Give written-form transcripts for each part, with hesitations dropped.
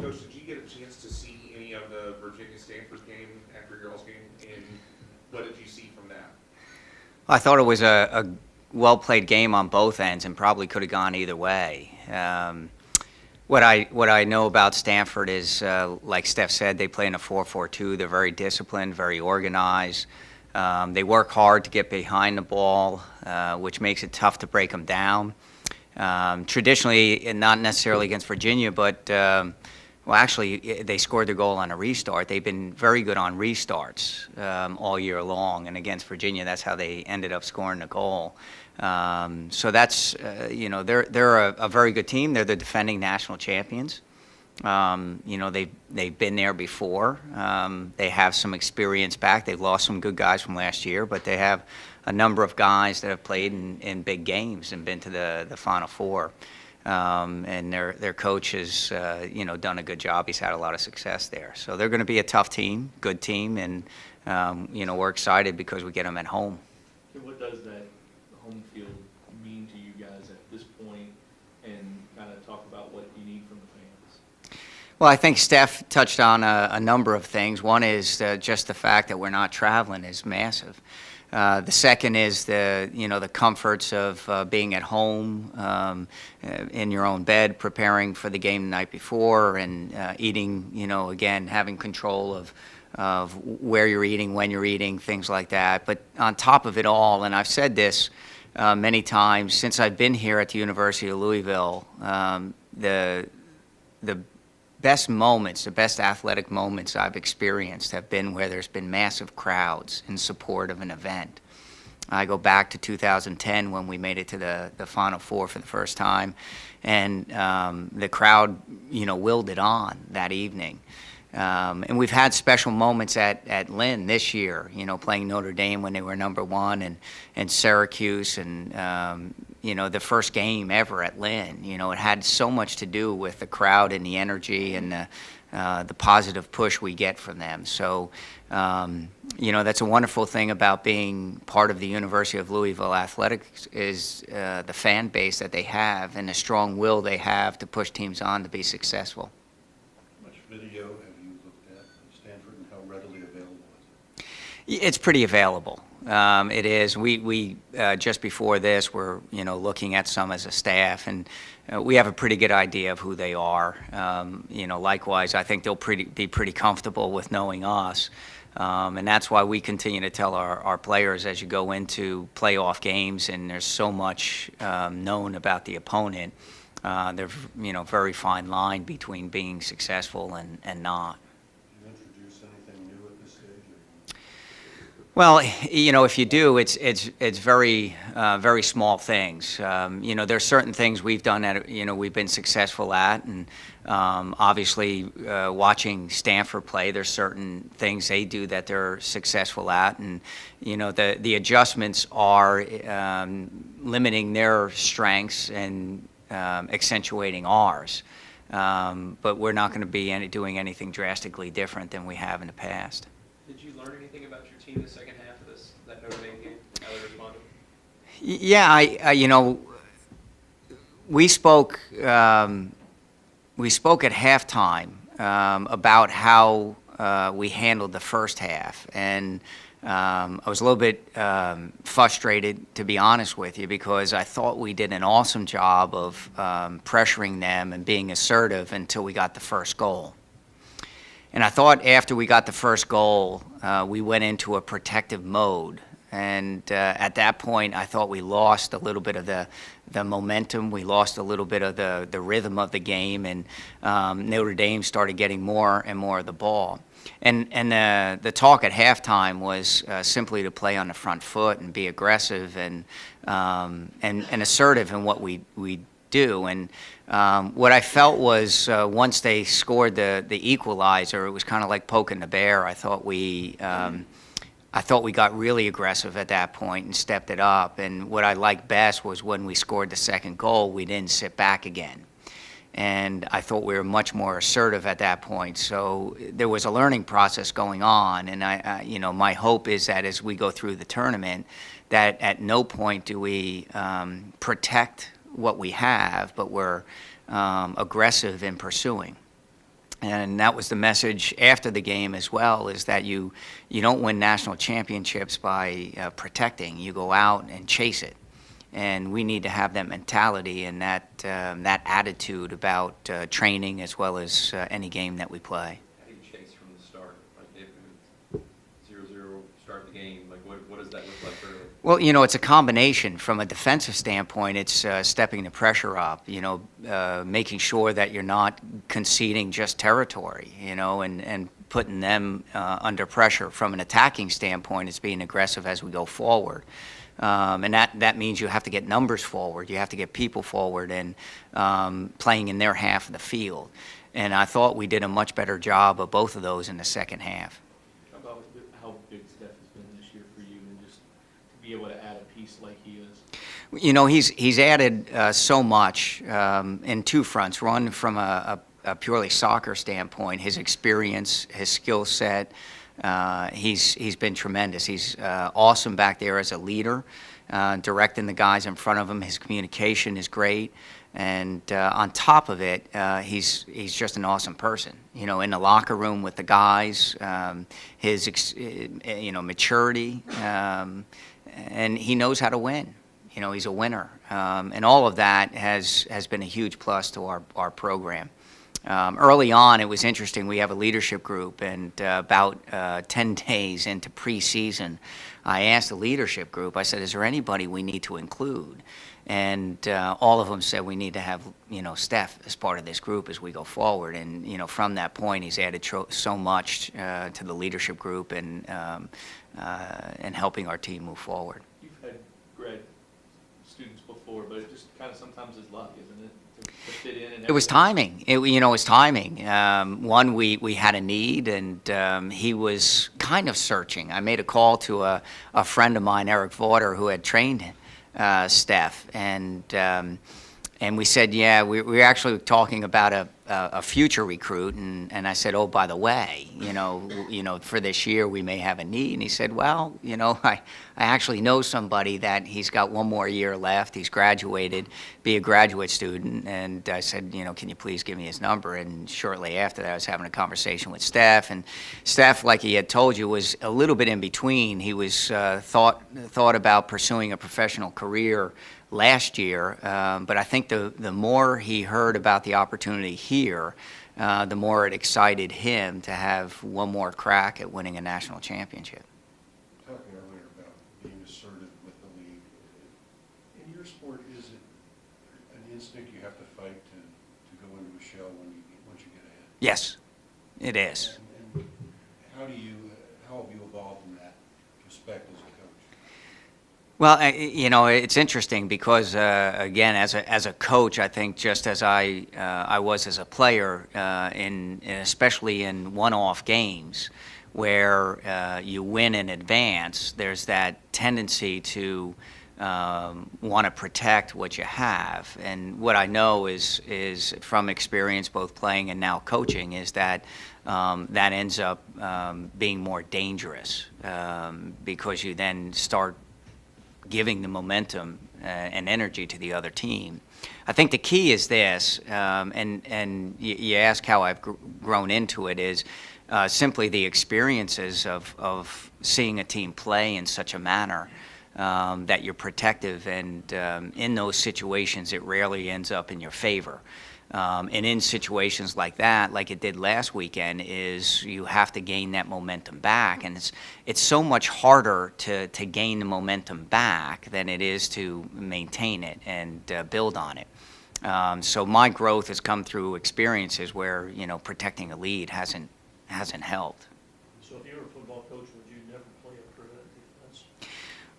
Coach, did you get a chance to see any of the Virginia-Stanford game after your all's game, and what did you see from that? I thought it was a well-played game on both ends and probably could have gone either way. What I know about Stanford is, like Steph said, they play in a 4-4-2. They're very disciplined, very organized. They work hard to get behind the ball, which makes it tough to break them down. Traditionally, and not necessarily against Virginia, but well, actually, they scored their goal on a restart. They've been very good on restarts all year long, and against Virginia, that's how they ended up scoring the goal. So that's they're a very good team. They're the defending national champions. They've been there before. They have some experience back. They've lost some good guys from last year, but they have a number of guys that have played in big games and been to the Final Four. And their coach has done a good job. He's had a lot of success there. So they're going to be a tough team, good team, and we're excited because we get them at home. What does that home field mean to you guys at this point, and kind of talk about what you need from the fans? Well, I think Steph touched on a number of things. One is just the fact that we're not traveling is massive. The second is the comforts of being at home in your own bed, preparing for the game the night before, and eating. Again, having control of where you're eating, when you're eating, things like that. But on top of it all, and I've said this many times since I've been here at the University of Louisville, the best moments, the best athletic moments I've experienced have been where there's been massive crowds in support of an event. I go back to 2010 when we made it to the Final Four for the first time, and the crowd, willed it on that evening. And we've had special moments at Lynn this year, playing Notre Dame when they were number one, and Syracuse, and the first game ever at Lynn. It had so much to do with the crowd and the energy and the positive push we get from them. So, that's a wonderful thing about being part of the University of Louisville Athletics is the fan base that they have and the strong will they have to push teams on to be successful. How much video have you looked at Stanford, and how readily available is it? It's pretty available. It is. We just before this, we're looking at some as a staff, and we have a pretty good idea of who they are. Likewise, I think they'll be pretty comfortable with knowing us, and that's why we continue to tell our players as you go into playoff games, and there's so much known about the opponent. There's very fine line between being successful and not. Well, if you do, it's very very small things. There's certain things we've done that we've been successful at, and obviously watching Stanford play, there's certain things they do that they're successful at, and the adjustments are limiting their strengths and accentuating ours. But we're not going to be doing anything drastically different than we have in the past. Did you learn anything about your team the second half of that Notre Dame game? How they responded? Yeah, we spoke at halftime about how we handled the first half, and I was a little bit frustrated, to be honest with you, because I thought we did an awesome job of pressuring them and being assertive until we got the first goal. And I thought after we got the first goal, we went into a protective mode. And at that point, I thought we lost a little bit of the momentum. We lost a little bit of the rhythm of the game, and Notre Dame started getting more and more of the ball. And the talk at halftime was simply to play on the front foot and be aggressive and assertive in what we do. And what I felt was once they scored the equalizer, it was kind of like poking the bear. I thought we got really aggressive at that point and stepped it up. And what I liked best was when we scored the second goal, we didn't sit back again. And I thought we were much more assertive at that point. So there was a learning process going on. And my hope is that as we go through the tournament, that at no point do we protect what we have, but we're aggressive in pursuing. And that was the message after the game as well, is that you don't win national championships by protecting. You go out and chase it. And we need to have that mentality and that attitude about training as well as any game that we play. How do you chase from the start? Like if it's 0-0, start the game, like what does that look like early? Well, it's a combination. From a defensive standpoint, it's stepping the pressure up, making sure that you're not conceding just territory, and putting them under pressure. From an attacking standpoint, it's being aggressive as we go forward. And that means you have to get numbers forward. You have to get people forward and playing in their half of the field. And I thought we did a much better job of both of those in the second half. How about how big Steph has been this year for you, and just to be able to add a piece like he is? He's added so much in two fronts. One, from a purely soccer standpoint, his experience, his skill set. He's been tremendous. He's awesome back there as a leader, directing the guys in front of him. His communication is great, and on top of it, he's just an awesome person. In the locker room with the guys, his maturity, and he knows how to win. He's a winner, and all of that has been a huge plus to our program. Early on, it was interesting. We have a leadership group, and about 10 days into preseason, I asked the leadership group, I said, is there anybody we need to include? And all of them said we need to have, Steph as part of this group as we go forward. And, from that point, he's added so much to the leadership group and helping our team move forward. You've had grad students before, but it just kind of sometimes is luck, isn't it? To fit in and It was timing. It was timing. One, we had a need, and he was kind of searching. I made a call to a friend of mine, Eric Vaughter, who had trained Steph, and we said, yeah, we're actually talking about a future recruit, and I said, oh, by the way, for this year we may have a need. And he said, well, I actually know somebody that he's got one more year left. He's graduated, be a graduate student. And I said, can you please give me his number? And shortly after that, I was having a conversation with Steph. And Steph, like he had told you, was a little bit in between. He was thought about pursuing a professional career last year, but I think the more he heard about the opportunity here, the more it excited him to have one more crack at winning a national championship. Talking earlier about being assertive with the league, in your sport, is it an instinct you have to fight to go into a shell once you get ahead? Yes, it is. And how have you evolved in that respect as a coach? Well, it's interesting because again, as a coach, I think just as I was as a player, especially in one-off games where you win in advance, there's that tendency to want to protect what you have. And what I know is from experience, both playing and now coaching, is that that ends up being more dangerous because you then start giving the momentum and energy to the other team. I think the key is this, and you ask how I've grown into it, is simply the experiences of seeing a team play in such a manner that you're protective, and in those situations it rarely ends up in your favor. And in situations like that, like it did last weekend, is you have to gain that momentum back, and it's so much harder to gain the momentum back than it is to maintain it and build on it. So my growth has come through experiences where protecting a lead hasn't helped. So if you were a football coach, would you never play a prevent defense?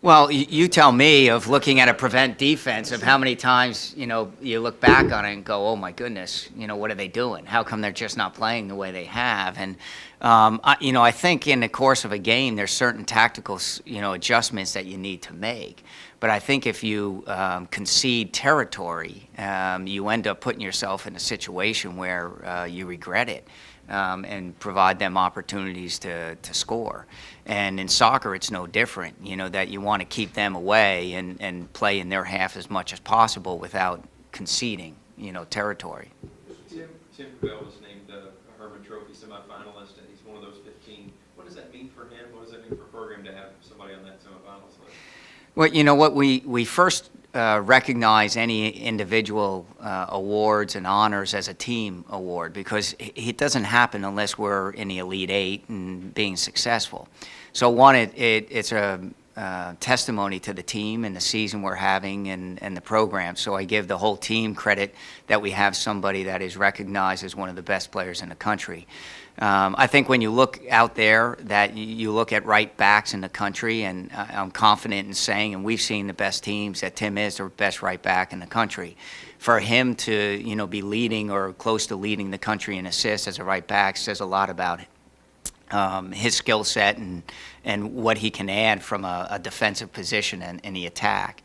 Well, you tell me, of looking at a prevent defense, of how many times, you look back on it and go, oh my goodness, what are they doing? How come they're just not playing the way they have? And, I think in the course of a game, there's certain tactical, adjustments that you need to make. But I think if you concede territory, you end up putting yourself in a situation where you regret it. And provide them opportunities to score. And in soccer, it's no different, that you want to keep them away and play in their half as much as possible without conceding, territory. Tim Bell was named a Herman Trophy semifinalist, and he's one of those 15. What does that mean for him? What does that mean for a program to have somebody on that semifinalist list? Well, you know what, we first recognize any individual awards and honors as a team award, because it doesn't happen unless we're in the Elite Eight and being successful. So one, it's a testimony to the team and the season we're having and the program. So I give the whole team credit that we have somebody that is recognized as one of the best players in the country. I think when you look out there, that you look at right backs in the country, and I'm confident in saying, and we've seen the best teams, that Tim is the best right back in the country. For him to, you know, be leading or close to leading the country in assists as a right back says a lot about his skill set and what he can add from a defensive position in the attack.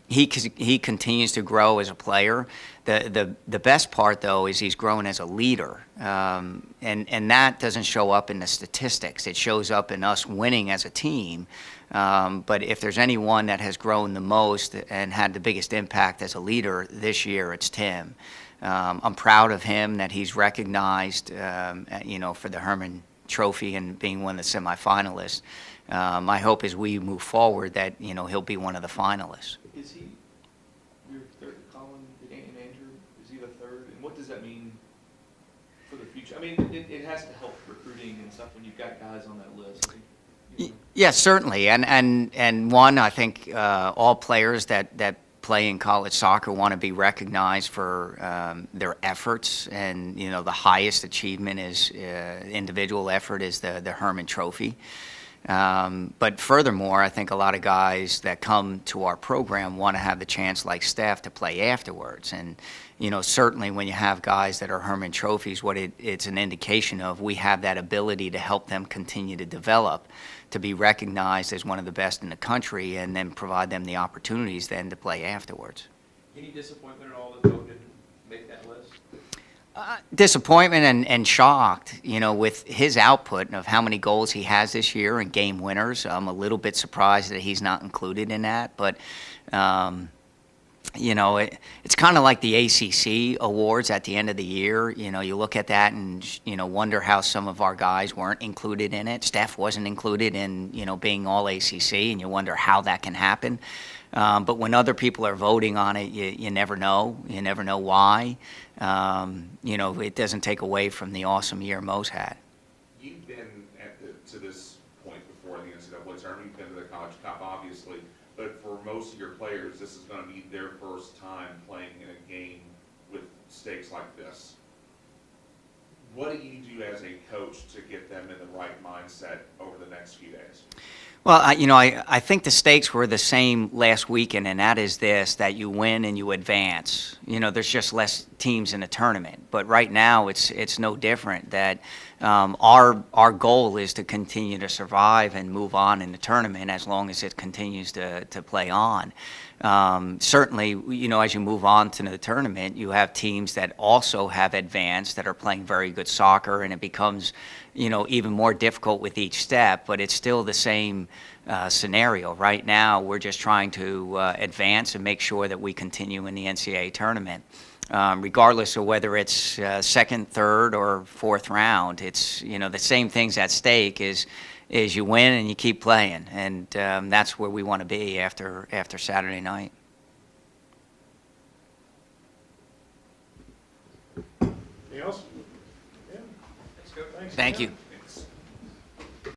He continues to grow as a player. The best part, though, is he's grown as a leader, and that doesn't show up in the statistics. It shows up in us winning as a team. But if there's anyone that has grown the most and had the biggest impact as a leader this year, it's Tim. I'm proud of him that he's recognized, you know, for the Herman Trophy and being one of the semifinalists. My hope as we move forward that, you know, he'll be one of the finalists. Is he your third, Colin and Andrew? Is he the third? And what does that mean for the future? I mean, it has to help recruiting and stuff when you've got guys on that list. You know. Yes, certainly. And one, I think all players that play in college soccer want to be recognized for their efforts, and you know, the highest achievement is individual effort is the Herman Trophy. But furthermore, I think a lot of guys that come to our program want to have the chance, like Steph, to play afterwards. And you know, certainly when you have guys that are Herman Trophies, what it's an indication of, we have that ability to help them continue to develop, to be recognized as one of the best in the country, and then provide them the opportunities then to play afterwards. Any disappointment at all that Bo didn't make that list? Disappointment and shocked, you know, with his output of how many goals he has this year and game winners. I'm a little bit surprised that he's not included in that, but you know, it's kind of like the ACC awards at the end of the year. You know, you look at that and, you know, wonder how some of our guys weren't included in it. Steph wasn't included in, you know, being all ACC, and you wonder how that can happen. But when other people are voting on it, you never know. You never know why. You know, it doesn't take away from the awesome year Mo's had. You've been to this point before in the NCAA tournament. You've been to the College Cup, obviously. But for most of your players, this is going to be their first time playing in a game with stakes like this. What do you do as a coach to get them in the right mindset over the next few days? Well, I think the stakes were the same last weekend, and that is this, that you win and you advance. You know, there's just less teams in the tournament. But right now, it's no different, that our goal is to continue to survive and move on in the tournament as long as it continues to play on. Certainly, you know, as you move on to the tournament, you have teams that also have advanced, that are playing very good soccer, and it becomes, you know, even more difficult with each step, but it's still the same scenario. Right now, we're just trying to advance and make sure that we continue in the NCAA tournament. Regardless of whether it's second, third, or fourth round, it's, you know, the same things at stake is you win and you keep playing, and that's where we want to be after Saturday night. Anything else? Yeah. Let's go. Thanks. Thank Ken. you.